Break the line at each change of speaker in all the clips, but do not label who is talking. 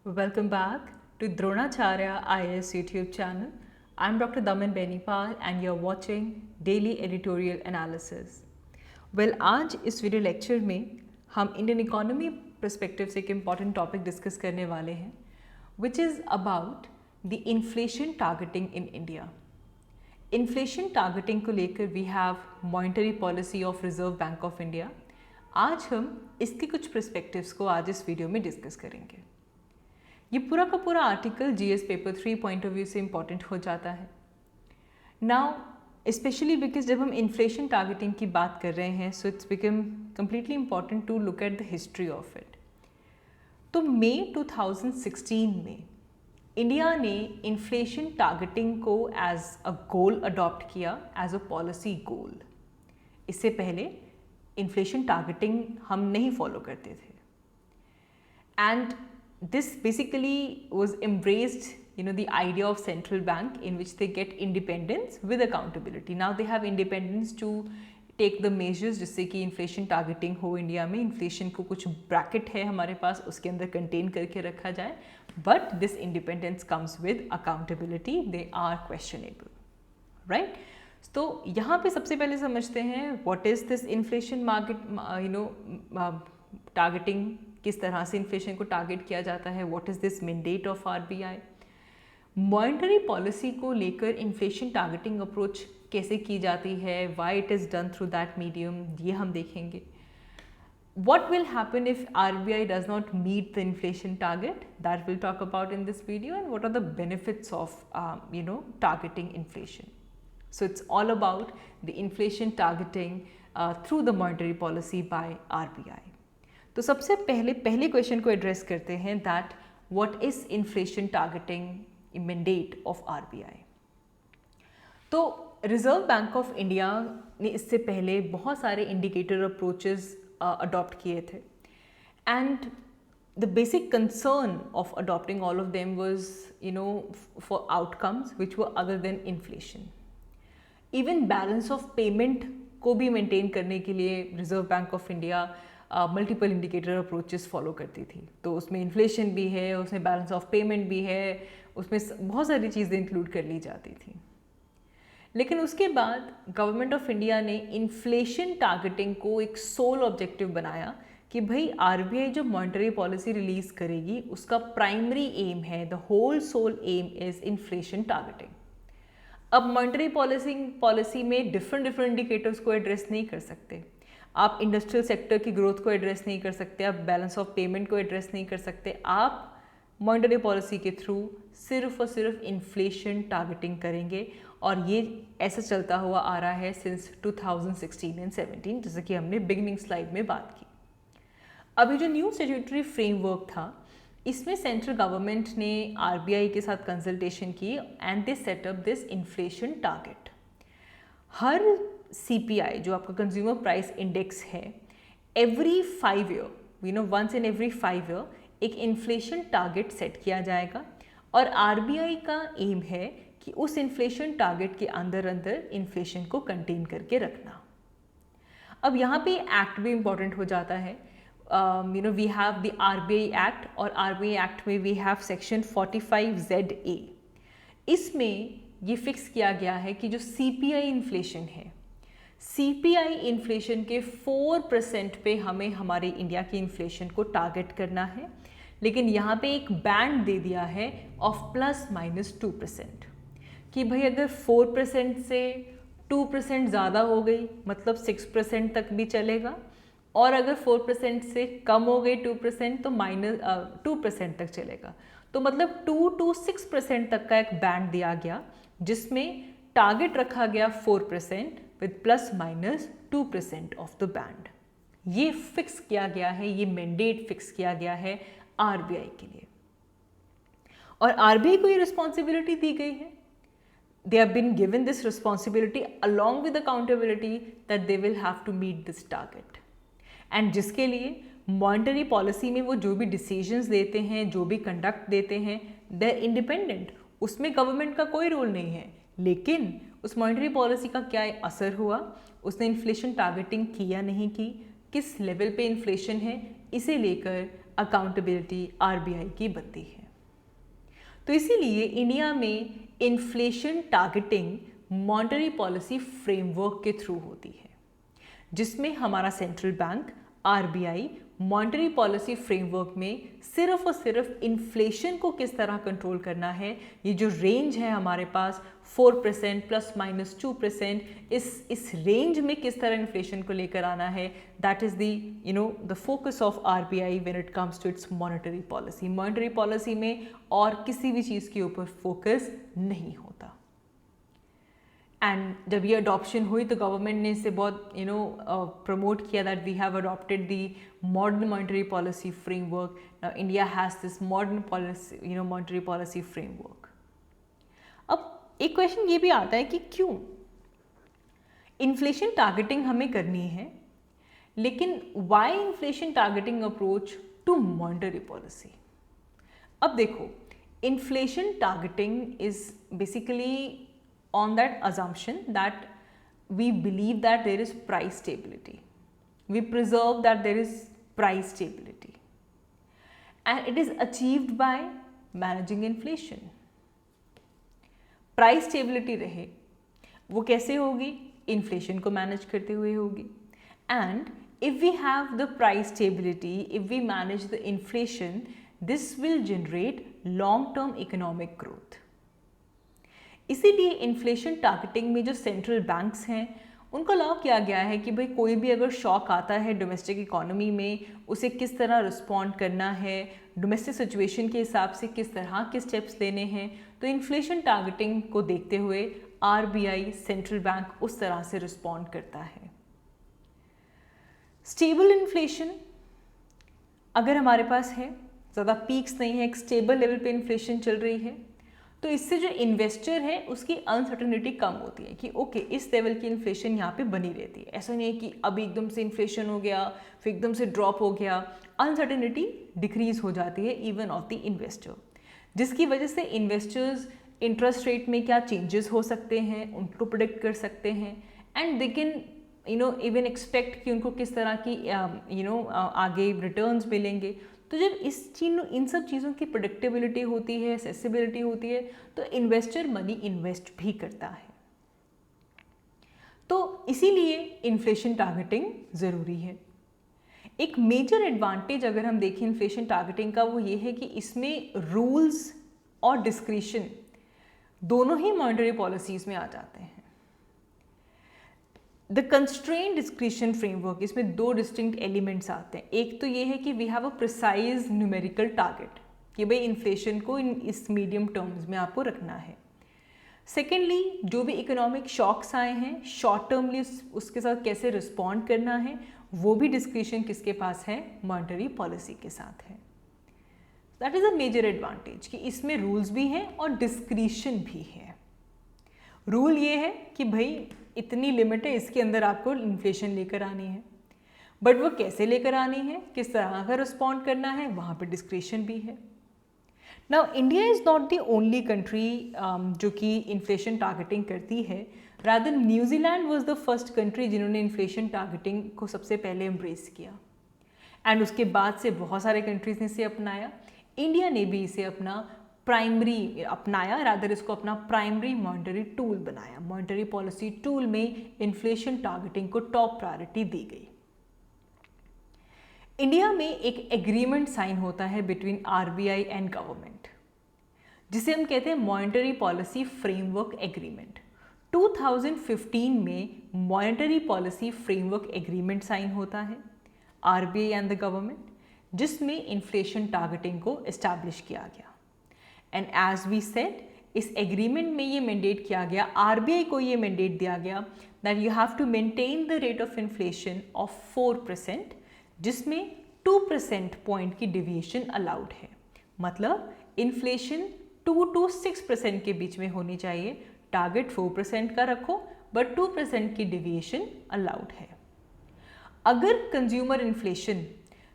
Welcome back to Dronacharya IAS YouTube channel. I'm Dr. Daman Benipal and you're watching Daily Editorial Analysis. Well, आज इस video lecture में हम Indian economy perspective से एक important topic discuss करने वाले हैं which is about the inflation targeting in India. Inflation targeting को लेकर we have monetary policy of Reserve Bank of India. आज हम इसके कुछ पर्सपेक्टिव्स को आज इस वीडियो में डिस्कस करेंगे. ये पूरा का पूरा article GS paper 3 point of view से इम्पॉर्टेंट हो जाता है. नाउ स्पेशली बिकॉज जब हम इन्फ्लेशन टारगेटिंग की बात कर रहे हैं so it's become completely important to look at the history of it. तो मई 2016 में इंडिया ने इन्फ्लेशन टारगेटिंग को एज अ गोल अडॉप्ट किया, एज अ पॉलिसी गोल. इससे पहले इन्फ्लेशन टारगेटिंग हम नहीं फॉलो करते थे. And this basically was embraced, the idea of central bank in which they get independence with accountability. Now they have independence to take the measures जिससे कि inflation targeting हो India में. inflation को कुछ bracket है हमारे पास, उसके अंदर contain करके रखा जाए. But this independence comes with accountability. They are questionable, right? तो यहाँ पे सबसे पहले समझते हैं what is this inflation market, targeting, किस तरह से इन्फ्लेशन को टारगेट किया जाता है. What is this mandate of RBI. Monetary policy को लेकर इन्फ्लेशन टारगेटिंग अप्रोच कैसे की जाती है, why it is done through that medium, ये हम देखेंगे. What will happen if RBI does not meet the inflation target, that will talk about in this video. And what are the benefits of targeting inflation. So it's all about the inflation targeting through the monetary policy by RBI. तो सबसे पहले question को address करते हैं that what is inflation targeting mandate of RBI. तो reserve Bank of India ने इससे पहले बहुत सारे इंडिकेटर अप्रोचेस अडॉप्ट किए थे. And the basic concern of adopting all of them was for outcomes which were other than inflation. Even balance of payment को भी मेंटेन करने के लिए reserve Bank of India multiple indicator approaches follow करती थी. तो उसमें इन्फ्लेशन भी है, उसमें बैलेंस ऑफ पेमेंट भी है, उसमें बहुत सारी चीज़ें इंक्लूड कर ली जाती थी. लेकिन उसके बाद गवर्नमेंट ऑफ इंडिया ने इन्फ्लेशन टारगेटिंग को एक सोल ऑब्जेक्टिव बनाया कि भाई आरबीआई जो मॉनेटरी पॉलिसी रिलीज करेगी उसका प्राइमरी एम है, the whole sole aim is inflation targeting. अब मॉनेटरी पॉलिसी में डिफरेंट इंडिकेटर्स को एड्रेस नहीं कर सकते. आप इंडस्ट्रियल सेक्टर की ग्रोथ को एड्रेस नहीं कर सकते, आप बैलेंस ऑफ पेमेंट को एड्रेस नहीं कर सकते. आप मॉनेटरी पॉलिसी के थ्रू सिर्फ और सिर्फ इन्फ्लेशन टारगेटिंग करेंगे. और ये ऐसा चलता हुआ आ रहा है सिंस 2016 एंड 17, जैसे कि हमने बिगिनिंग स्लाइड में बात की. अभी जो न्यू स्टैट्यूटरी फ्रेमवर्क था इसमें सेंट्रल गवर्नमेंट ने आरबीआई के साथ कंसल्टेशन की and they set up this inflation target. हर CPI जो आपका कंज्यूमर प्राइस इंडेक्स है, every 5 year, once in every 5 year एक इन्फ्लेशन टारगेट सेट किया जाएगा. और आरबीआई का एम है कि उस इन्फ्लेशन टारगेट के अंदर इन्फ्लेशन को कंटेन करके रखना. अब यहाँ पे एक्ट भी इम्पॉर्टेंट हो जाता है. We have the RBI act, और आरबीआई एक्ट में वी हैव सेक्शन 45ZA. इसमें ये फिक्स किया गया है कि जो CPI इन्फ्लेशन है, CPI इन्फ्लेशन के 4% पे हमें हमारे इंडिया की इन्फ्लेशन को टारगेट करना है. लेकिन यहाँ पे एक बैंड दे दिया है ऑफ ±2%, कि भाई अगर 4% से 2% ज़्यादा हो गई मतलब 6% तक भी चलेगा, और अगर 4% से कम हो गई 2% तो -2% तक चलेगा. तो मतलब 2 to 6% तक का एक बैंड दिया गया जिसमें टारगेट रखा गया 4% विद ±2% ऑफ द बैंड. ये फिक्स किया गया है, ये मैंडेट फिक्स किया गया है आरबीआई के लिए. और आरबीआई को ये रिस्पॉन्सिबिलिटी दी गई है. They have been given this responsibility along with accountability that they will have to meet this target. And जिसके लिए मॉनेटरी पॉलिसी में वो जो भी डिसीजंस देते हैं, जो भी कंडक्ट देते हैं, दे आर इंडिपेंडेंट. उसमें गवर्नमेंट का कोई रोल नहीं है. लेकिन उस मॉनेटरी पॉलिसी का क्या असर हुआ, उसने इन्फ्लेशन टारगेटिंग की या नहीं की, किस लेवल पे इन्फ्लेशन है, इसे लेकर अकाउंटेबिलिटी आरबीआई की बनती है। तो इसीलिए इंडिया में inflation targeting monetary policy framework के थ्रू होती है, जिसमें हमारा central bank RBI monetary policy framework में सिर्फ और सिर्फ इन्फ्लेशन को किस तरह कंट्रोल करना है, ये जो रेंज है हमारे पास 4% ±2%, इस रेंज में किस तरह इन्फ्लेशन को लेकर आना है, that is the focus of RBI when it comes to its monetary policy. Monetary policy में और किसी भी चीज़ के ऊपर फोकस नहीं होता। एंड जब ये अडॉप्शन हुई तो गवर्नमेंट ने इसे बहुत प्रमोट किया that we have adopted the modern monetary policy framework. Now India has this modern policy monetary policy framework. अब एक क्वेश्चन ये भी आता है कि क्यों इन्फ्लेशन टारगेटिंग हमें करनी है, लेकिन why inflation targeting approach to monetary policy. अब देखो, inflation targeting is basically on that assumption that we believe that there is price stability. We preserve that there is price stability. And it is achieved by managing inflation. Price stability रहे, वो कैसे होगी? Inflation को manage करते हुए होगी. And if we have the price stability, if we manage the inflation, this will generate long-term economic growth. इसीलिए inflation targeting में जो सेंट्रल बैंक्स हैं उनको अलाउ किया गया है कि भाई कोई भी अगर शॉक आता है डोमेस्टिक इकोनॉमी में, उसे किस तरह रिस्पॉन्ड करना है, डोमेस्टिक सिचुएशन के हिसाब से किस तरह के स्टेप्स लेने हैं। तो इन्फ्लेशन टारगेटिंग को देखते हुए आरबीआई सेंट्रल बैंक उस तरह से रिस्पॉन्ड करता है। स्टेबल इन्फ्लेशन अगर हमारे पास है, ज़्यादा पीक्स नहीं है, एक स्टेबल लेवल पे इन्फ्लेशन चल रही है, तो इससे जो इन्वेस्टर है उसकी अनसर्टेनिटी कम होती है कि ओके इस लेवल की इन्फ्लेशन यहाँ पे बनी रहती है। ऐसा नहीं है कि अभी एकदम से इन्फ्लेशन हो गया फिर एकदम से ड्रॉप हो गया। अनसर्टेनिटी डिक्रीज हो जाती है इवन ऑफ द इन्वेस्टर, जिसकी वजह से इन्वेस्टर्स इंटरेस्ट रेट में क्या चेंजेस हो सकते हैं उनको प्रिडिक्ट कर सकते हैं and they can even expect कि उनको किस तरह की आगे रिटर्न्स मिलेंगे। तो जब इन सब चीज़ों की प्रेडिक्टेबिलिटी होती है, एक्सेसिबिलिटी होती है, तो इन्वेस्टर मनी इन्वेस्ट भी करता है। तो इसीलिए इन्फ्लेशन टारगेटिंग ज़रूरी है। एक मेजर एडवांटेज अगर हम देखें इन्फ्लेशन टारगेटिंग का, वो ये है कि इसमें रूल्स और डिस्क्रिशन दोनों ही मॉनेटरी पॉलिसीज़ में आ जाते हैं। द कंस्ट्रेंट डिस्क्रिशन फ्रेमवर्क, इसमें दो डिस्टिंक्ट एलिमेंट्स आते हैं। एक तो ये है कि we have a precise numerical target कि भाई इन्फ्लेशन को इस मीडियम टर्म्स में आपको रखना है। सेकेंडली, जो भी इकोनॉमिक शॉक्स आए हैं शॉर्ट टर्मली उसके साथ कैसे रिस्पॉन्ड करना है, वो भी डिस्क्रिशन किसके पास है? मॉनेटरी पॉलिसी के साथ है। That is a major advantage कि इसमें रूल्स भी हैं और डिस्क्रिशन भी है। रूल ये है कि भाई इतनी लिमिट है, इसके अंदर आपको इन्फ्लेशन लेकर आनी है, बट वो कैसे लेकर आनी है, किस तरह का रिस्पॉन्ड करना है, वहाँ पे डिस्क्रिशन भी है। Now India is not the only country जो कि इन्फ्लेशन टारगेटिंग करती है, rather New Zealand was the first country जिन्होंने इन्फ्लेशन टारगेटिंग को सबसे पहले एम्ब्रेस किया एंड उसके बाद से बहुत सारे कंट्रीज ने इसे अपनाया। इंडिया ने भी इसे रादर इसको अपना प्राइमरी मॉनेटरी टूल बनाया। मॉनेटरी पॉलिसी टूल में इन्फ्लेशन टारगेटिंग को टॉप प्रायोरिटी दी गई। इंडिया में एक एग्रीमेंट साइन होता है बिटवीन आरबीआई एंड गवर्नमेंट, जिसे हम कहते हैं मॉनेटरी पॉलिसी फ्रेमवर्क एग्रीमेंट। 2015 में monetary policy framework agreement sign होता है आरबीआई एंड द गवर्नमेंट, जिसमें इन्फ्लेशन टारगेटिंग को एस्टैब्लिश किया गया। एंड एज वी सेड, इस एग्रीमेंट में ये मैंडेट किया गया, आरबीआई को ये मैंडेट दिया गया that you have to maintain the rate of inflation of 4%, जिसमें 2% पॉइंट की डिविएशन अलाउड है। मतलब इन्फ्लेशन 2 to 6% के बीच में होनी चाहिए। टारगेट 4% का रखो बट 2% की डिविएशन अलाउड है। अगर कंज्यूमर इन्फ्लेशन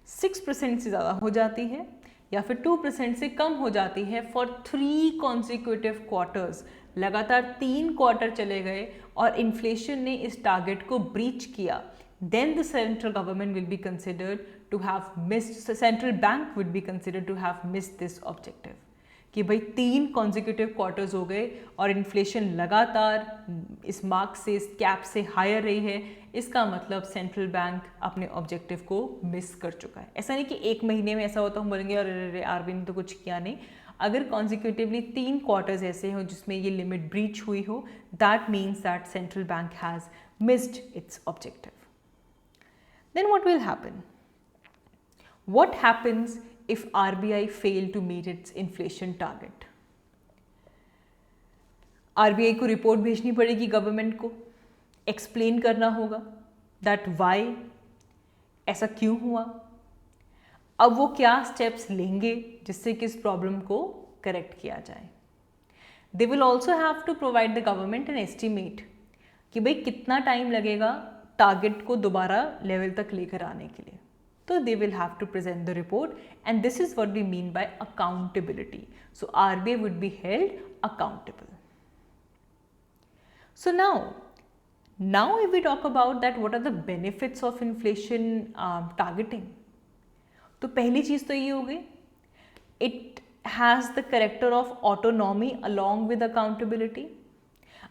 6% से ज़्यादा हो जाती है या फिर 2% से कम हो जाती है फॉर 3 कॉन्सिक्यूटिव क्वार्टर्स, लगातार 3 क्वार्टर चले गए और इन्फ्लेशन ने इस टारगेट को ब्रीच किया, then the central government will be considered to have missed, central bank would be considered to have missed this objective कि भाई 3 consecutive quarters हो गए और इन्फ्लेशन लगातार इस मार्क से, इस कैप से हायर रही है, इसका मतलब सेंट्रल बैंक अपने ऑब्जेक्टिव को मिस कर चुका है। ऐसा नहीं कि एक महीने में ऐसा होता हम बोलेंगे अरे आरबीआई ने तो कुछ किया नहीं। अगर कॉन्जिक्यूटिवली 3 क्वार्टर्स ऐसे हों जिसमें ये लिमिट ब्रीच हुई हो, that means that central bank has missed its objective. Then what will happen? What happens if RBI fail to meet its inflation target? RBI को रिपोर्ट भेजनी पड़ेगी गवर्नमेंट को, एक्सप्लेन करना होगा दैट वाई, ऐसा क्यों हुआ, अब वो क्या स्टेप्स लेंगे जिससे कि इस प्रॉब्लम को करेक्ट किया जाए। They will also have to provide the government an estimate कि भाई कितना टाइम लगेगा टारगेट को दोबारा लेवल तक लेकर आने के लिए। So they will have to present the report, and this is what we mean by accountability. So RBI would be held accountable. So now if we talk about that, what are the benefits of inflation targeting? तो पहली चीज़ तो ये हो गई, it has the character of autonomy along with accountability.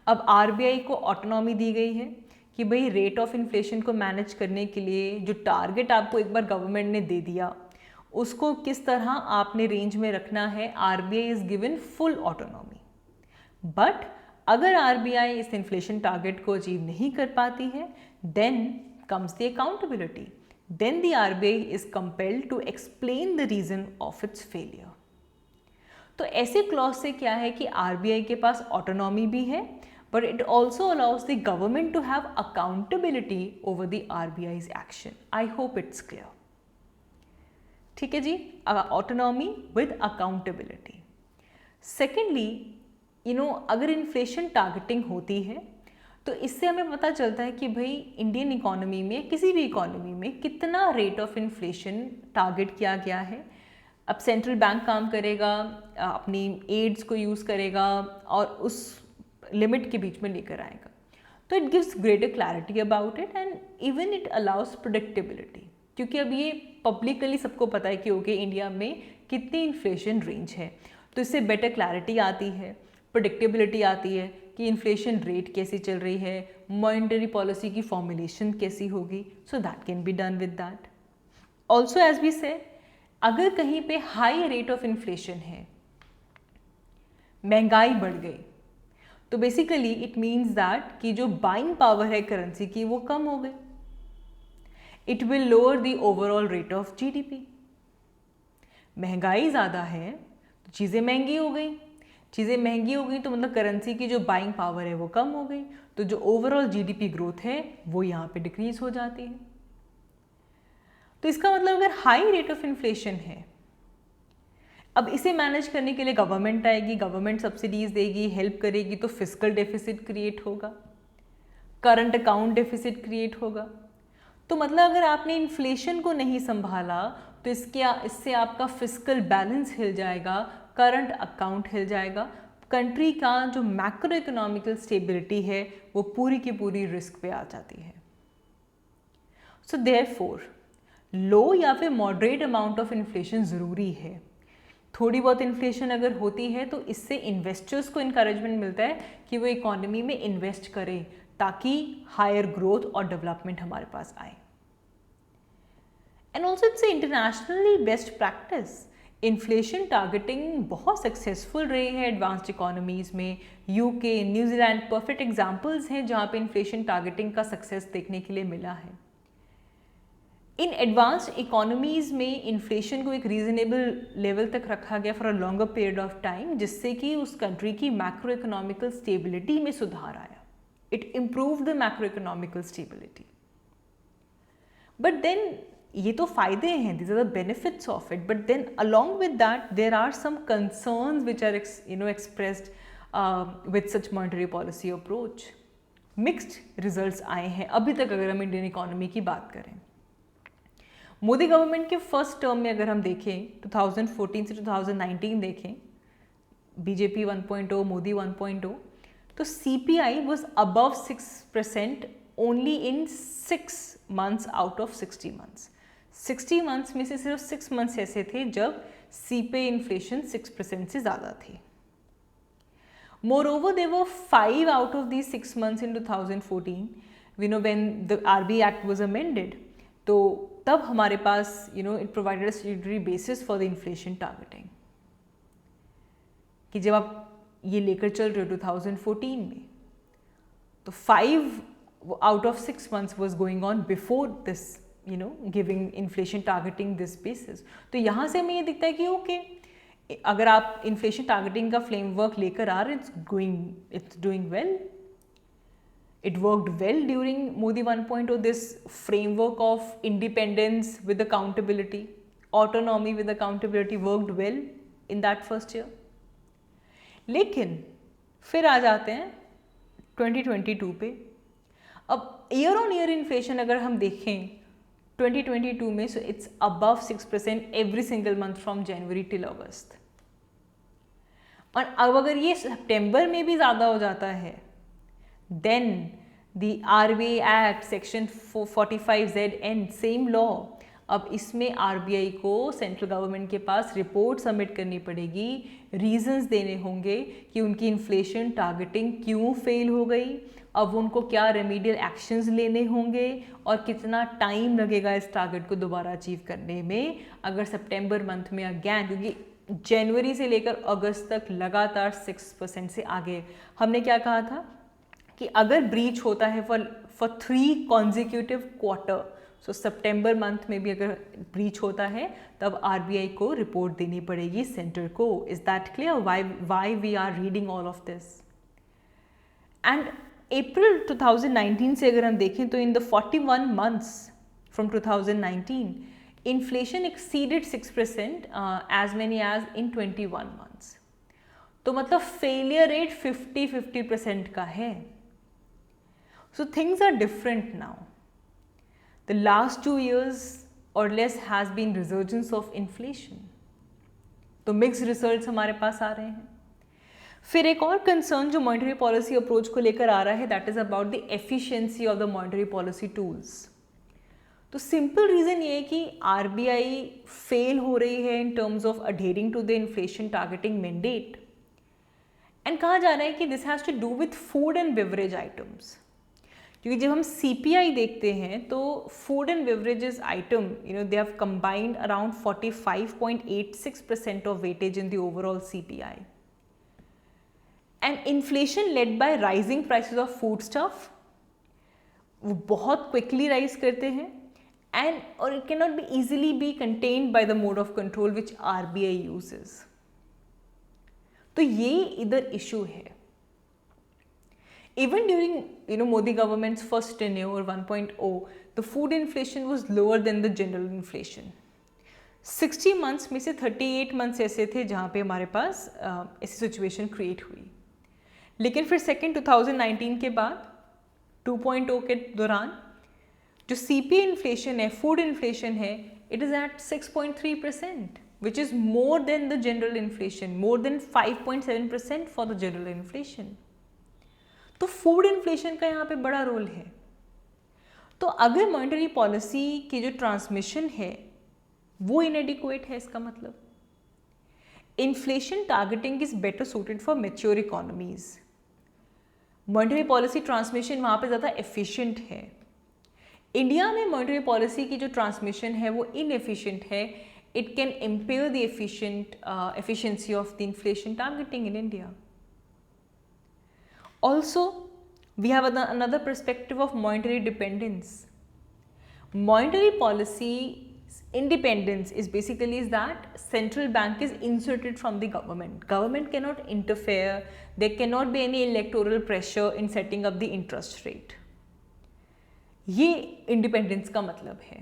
अब RBI को autonomy दी गई है कि भाई रेट ऑफ इन्फ्लेशन को मैनेज करने के लिए जो टारगेट आपको एक बार गवर्नमेंट ने दे दिया उसको किस तरह आपने रेंज में रखना है, RBI is given full autonomy. But अगर आरबीआई इस इन्फ्लेशन टारगेट को अचीव नहीं कर पाती है, then comes the accountability, then the RBI is compelled to explain the reason of its failure. तो ऐसे क्लॉज से क्या है कि आरबीआई के पास ऑटोनॉमी भी है, but it also allows the government to have accountability over the RBI's action. I hope it's clear. ठीक है जी, autonomy with accountability. Secondly, अगर इन्फ्लेशन टारगेटिंग होती है तो इससे हमें पता चलता है कि भाई इंडियन इकोनॉमी में, किसी भी इकोनॉमी में कितना रेट ऑफ इन्फ्लेशन टारगेट किया गया है। अब सेंट्रल बैंक काम करेगा, अपनी एड्स को यूज़ करेगा और उस लिमिट के बीच में लेकर आएगा। तो it gives greater clarity about it and even it allows predictability, क्योंकि अब ये पब्लिकली सबको पता है कि ओके इंडिया में कितनी इन्फ्लेशन रेंज है, तो इससे बेटर क्लैरिटी आती है, प्रेडिक्टेबिलिटी आती है कि इन्फ्लेशन रेट कैसी चल रही है, मॉनेटरी पॉलिसी की फॉर्मुलेशन कैसी होगी। So that can be done with that. Also as we say, अगर कहीं पे हाई रेट ऑफ इन्फ्लेशन है, महंगाई बढ़ गई, तो बेसिकली इट मीन्स दैट कि जो बाइंग पावर है करेंसी की वो कम हो गई। It will lower the overall rate of GDP. महंगाई ज़्यादा है तो चीज़ें महंगी हो गई, चीज़ें महंगी हो गई तो मतलब करेंसी की जो बाइंग पावर है वो कम हो गई, तो जो ओवरऑल जीडीपी ग्रोथ है वो यहाँ पे डिक्रीज हो जाती है। तो इसका मतलब अगर हाई रेट ऑफ इन्फ्लेशन है, अब इसे मैनेज करने के लिए गवर्नमेंट आएगी, गवर्नमेंट सब्सिडीज देगी, हेल्प करेगी, तो फिस्कल डेफिसिट क्रिएट होगा, करंट अकाउंट डेफिसिट क्रिएट होगा। तो मतलब अगर आपने इन्फ्लेशन को नहीं संभाला तो इससे आपका फिस्कल बैलेंस हिल जाएगा, करंट अकाउंट हिल जाएगा, कंट्री का जो मैक्रो इकोनॉमिकल स्टेबिलिटी है वो पूरी की पूरी रिस्क पे आ जाती है। सो देयरफॉर लो या फिर मॉडरेट अमाउंट ऑफ इन्फ्लेशन ज़रूरी है। थोड़ी बहुत इन्फ्लेशन अगर होती है तो इससे इन्वेस्टर्स को इनकरेजमेंट मिलता है कि वो इकोनॉमी में इन्वेस्ट करें ताकि हायर ग्रोथ और डेवलपमेंट हमारे पास आए। And also it's internationally best practice. Inflation targeting बहुत सक्सेसफुल रही है एडवांस्ड इकोनॉमीज़ में। यूके, न्यूजीलैंड परफेक्ट एग्जाम्पल्स हैं जहाँ पे इन्फ्लेशन टारगेटिंग का सक्सेस देखने के लिए मिला है। इन एडवांस्ड इकोनॉमीज़ में इन्फ्लेशन को एक रीजनेबल लेवल तक रखा गया for a longer period of time, जिससे कि उस कंट्री की मैक्रो इकोनॉमिकल स्टेबिलिटी में सुधार आया। It improve the macro economical stability. But then ये तो फायदे हैं, these are the benefits of it, but then along with that there are some concerns which are expressed with such monetary policy approach. Mixed results आए हैं अभी तक अगर हम इंडियन इकोनॉमी की बात करें। मोदी गवर्नमेंट के फर्स्ट टर्म में अगर हम देखें 2014 से 2019 देखें, बीजेपी 1.0, मोदी 1.0, तो CPI was above 6% only in 6 months out of 60 months. 60 months में से सिर्फ 6 मंथ्स ऐसे थे जब CPI इन्फ्लेशन 6% से ज़्यादा थी. Moreover, there were 5 out of these 6 months in 2014, when the RBI Act was amended. तो तब हमारे पास it provided a statutory basis for the inflation targeting. कि जब आप ये लेकर चल रहे हो 2014 में, तो 5 out of 6 months was going on before this, giving inflation targeting this basis. तो यहाँ से हमें ये दिखता है कि ओके, अगर आप इन्फ्लेशन टारगेटिंग का फ्रेमवर्क लेकर आ रहे हैं, it's doing well. It worked well during Modi 1.0. This framework of independence with accountability, autonomy with accountability worked well in that first year. लेकिन फिर आ जाते हैं 2022 पे. अब ईयर ऑन ईयर इन्फ्लेशन अगर हम देखें 2022 में, so it's above 6% every single month from January till August. और अब अगर ये सितंबर में भी ज़्यादा हो जाता है, then the RBI Act Section 45ZN, same law, अब इसमें RBI को सेंट्रल गवर्नमेंट के पास रिपोर्ट सबमिट करनी पड़ेगी, रीजंस देने होंगे कि उनकी इन्फ्लेशन टारगेटिंग क्यों फेल हो गई, अब उनको क्या रेमीडियल एक्शंस लेने होंगे और कितना टाइम लगेगा इस टारगेट को दोबारा अचीव करने में. अगर सितंबर मंथ में अगेन, क्योंकि जनवरी से लेकर अगस्त तक लगातार 6% से आगे, हमने क्या कहा था कि अगर ब्रीच होता है for 3 consecutive quarter, so September month में भी अगर ब्रीच होता है तब RBI को रिपोर्ट देनी पड़ेगी सेंटर को. Is that clear why we are reading all of this? And April 2019 से अगर हम देखें तो in the 41 months from 2019, inflation exceeded 6% as many as in 21 months. तो मतलब फेलियर रेट 50% का है. So things are different now. The last 2 years or less has been resurgence of inflation. तो मिक्स रिजल्ट्स हमारे पास आ रहे हैं. फिर एक और कंसर्न जो मॉनेटरी पॉलिसी अप्रोच को लेकर आ रहा है, that is about the efficiency of the monetary policy tools. तो सिंपल रीजन ये है कि RBI फेल हो रही है in terms of adhering to the inflation targeting mandate. And कहा जा रहा है कि this has to do with food and beverage items, क्योंकि जब हम CPI देखते हैं तो food and beverages item they have combined around 45.86% of weightage in the overall CPI. And inflation led by rising prices of food stuff, वो बहुत quickly rise करते हैं एंड और it can not be easily B contained by the mode of control which RBI uses. तो ये इधर issue है. Even during Modi government's first tenure 1.0, the food inflation was lower than the general inflation. 60 months में से 38 months ऐसे थे जहाँ पे हमारे पास ऐसी सिचुएशन क्रिएट हुई. लेकिन फिर सेकेंड 2019 के बाद 2.0 के दौरान जो CPI इन्फ्लेशन है, फूड इन्फ्लेशन है, it is at 6.3%, which is more than the general inflation, more than 5.7% for the general inflation. तो फूड इन्फ्लेशन का यहाँ पे बड़ा रोल है. तो अगर मॉनेटरी पॉलिसी की जो ट्रांसमिशन है वो इनएडिक्वेट है, इसका मतलब inflation targeting is better suited for mature economies. Monetary policy transmission वहाँ पे ज़्यादा एफिशिएंट है. इंडिया में मॉनेटरी पॉलिसी की जो ट्रांसमिशन है वो इनएफिशिएंट है. It can impair the efficiency of the inflation targeting in India. Also, we have another perspective of monetary dependence. Monetary policy independence is basically is that central bank is inserted from the government. Government cannot interfere. There cannot be any electoral pressure in setting up the interest rate. ये independence का मतलब है.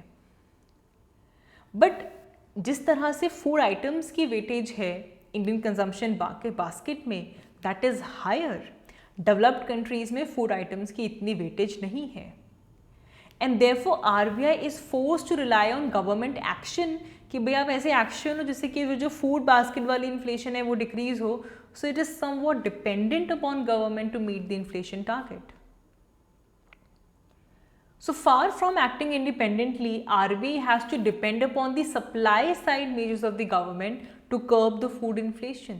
But जिस तरह से food items की weightage है Indian consumption basket में, that is higher. Developed countries में फूड आइटम्स की इतनी वेटेज नहीं है. And therefore RBI is forced to rely on government action कि भाई आप ऐसे एक्शन हो जिससे कि जो फूड बास्केट वाली इन्फ्लेशन है वो डिक्रीज हो. So it is somewhat dependent upon government to meet the inflation target. So far from acting independently, RBI has to depend upon the supply side measures of the government to curb the food inflation.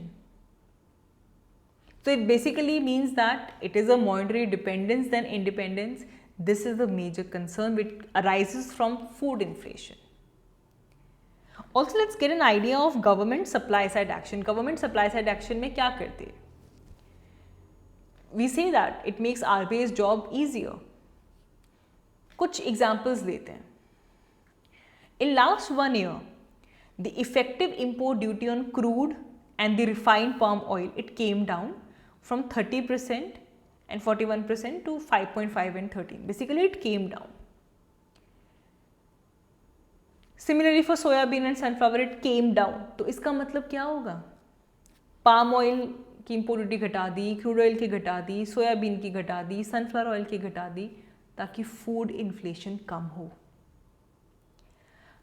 So it basically means that it is a monetary dependence than independence. This is the major concern which arises from food inflation. Also, let's get an idea of government supply side action. Government supply side action में क्या करती है? We say that it makes RBI's job easier. कुछ examples लेते हैं. In last 1 year, the effective import duty on crude and the refined palm oil, it came down from 30% and 41% to 5.5 and 13. Basically, it came down. Similarly, for soyabean and sunflower, it came down. तो इसका मतलब क्या होगा? Palm oil की import duty घटा दी, crude oil की घटा दी, soybean की घटा दी, सनफ्लावर ऑयल की घटा दी, ताकि फूड इन्फ्लेशन कम हो.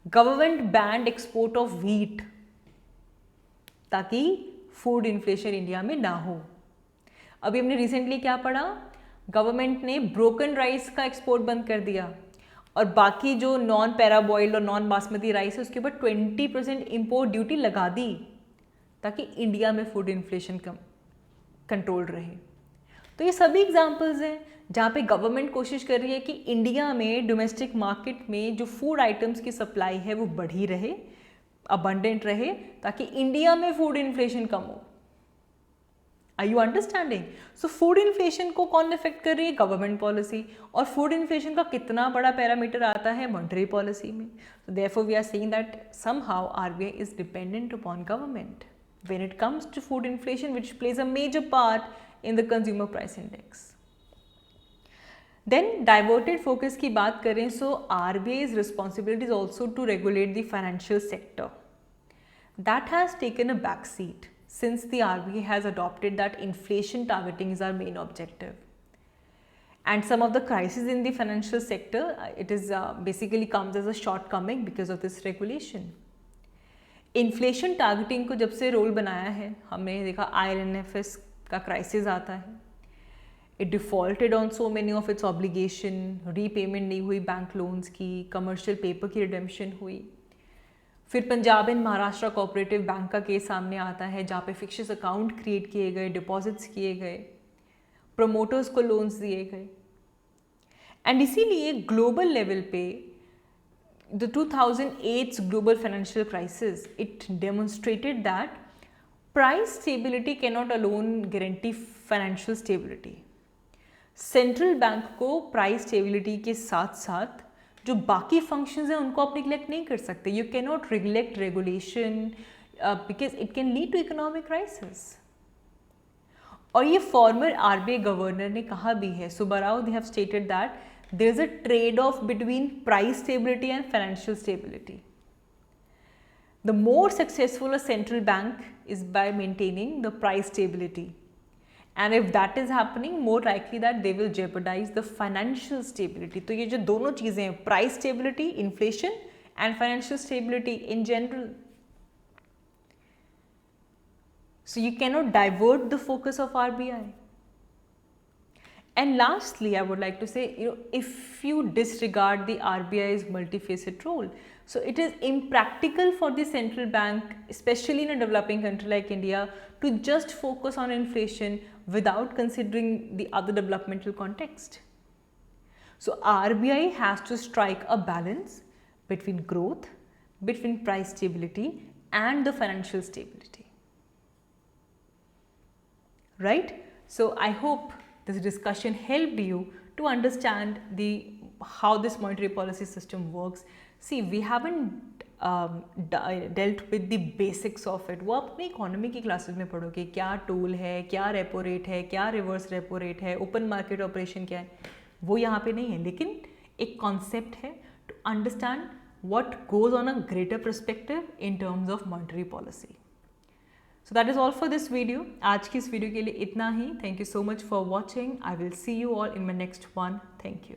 Government band export of wheat ताकि फूड इन्फ्लेशन इंडिया में ना हो. अभी हमने रिसेंटली क्या पढ़ा? गवर्नमेंट ने ब्रोकन राइस का एक्सपोर्ट बंद कर दिया और बाकी जो नॉन पैराबॉइल्ड और नॉन बासमती राइस है उसके ऊपर 20% इम्पोर्ट ड्यूटी लगा दी ताकि इंडिया में फूड इन्फ्लेशन कम कंट्रोल रहे. तो ये सभी एग्जांपल्स हैं जहाँ पे गवर्नमेंट कोशिश कर रही है कि इंडिया में डोमेस्टिक मार्केट में जो फूड आइटम्स की सप्लाई है वो बढ़ी रहे, अबंडेंट रहे, ताकि इंडिया में फूड इन्फ्लेशन कम हो. Are you understanding? So food inflation को कौन इफेक्ट कर रही है? Government policy. और फूड इन्फ्लेशन का कितना बड़ा पैरामीटर आता है? मॉनेटरी पॉलिसी में. So therefore we are saying that somehow RBI is dependent upon government when it comes to food inflation, which plays a major part in the consumer price index. Then diverted focus की बात करें, so RBI's responsibility is also to regulate the financial sector. That has taken a back seat since the RBI has adopted that inflation targeting is our main objective. And some of the crises in the financial sector, it is basically comes as a shortcoming because of this regulation. Inflation targeting को जब से role बनाया है, हमने देखा IL&FS का crisis आता है. It defaulted on so many of its obligation, repayment नहीं हुई बैंक लोन्स की, कमर्शियल पेपर की रिडेम्पशन हुई. फिर Punjab and Maharashtra cooperative bank का केस सामने आता है जहाँ पे फिक्सेस अकाउंट क्रिएट किए गए, डिपॉजिट्स किए गए, प्रमोटर्स को लोन्स दिए गए. एंड इसीलिए ग्लोबल लेवल पे the 2008 global financial crisis, it demonstrated that price stability cannot alone guarantee financial stability. Central bank को price stability के साथ साथ जो बाकी functions हैं उनको आप neglect नहीं कर सकते. You cannot neglect regulation because it can lead to economic crisis. और ये former RBI governor ने कहा भी है, Subbarao, they have stated that there is a trade-off between price stability and financial stability. The more successful a central bank is by maintaining the price stability, and if that is happening, more likely that they will jeopardize the financial stability. तो ये जो दोनों चीजें हैं, price stability, inflation, and financial stability in general. So you cannot divert the focus of RBI. And lastly, I would like to say, if you disregard the RBI's multifaceted role, so it is impractical for the central bank, especially in a developing country like India, to just focus on inflation without considering the other developmental context. So RBI has to strike a balance between growth, between price stability and the financial stability. Right? So I hope this discussion helped you to understand how this monetary policy system works. See, we haven't dealt with the basics of it. वो आप अपनी economy की classes में पढ़ोगे, क्या tool है, क्या repo rate है, क्या रिवर्स रेपो रेट है, ओपन मार्केट ऑपरेशन क्या है, वो यहाँ पे नहीं है. लेकिन एक कॉन्सेप्ट है to understand what goes on a greater perspective in terms of monetary policy. So that is all for this video. आज की इस वीडियो के लिए इतना ही. Thank you so much for watching. I will see you all in my next one. Thank you.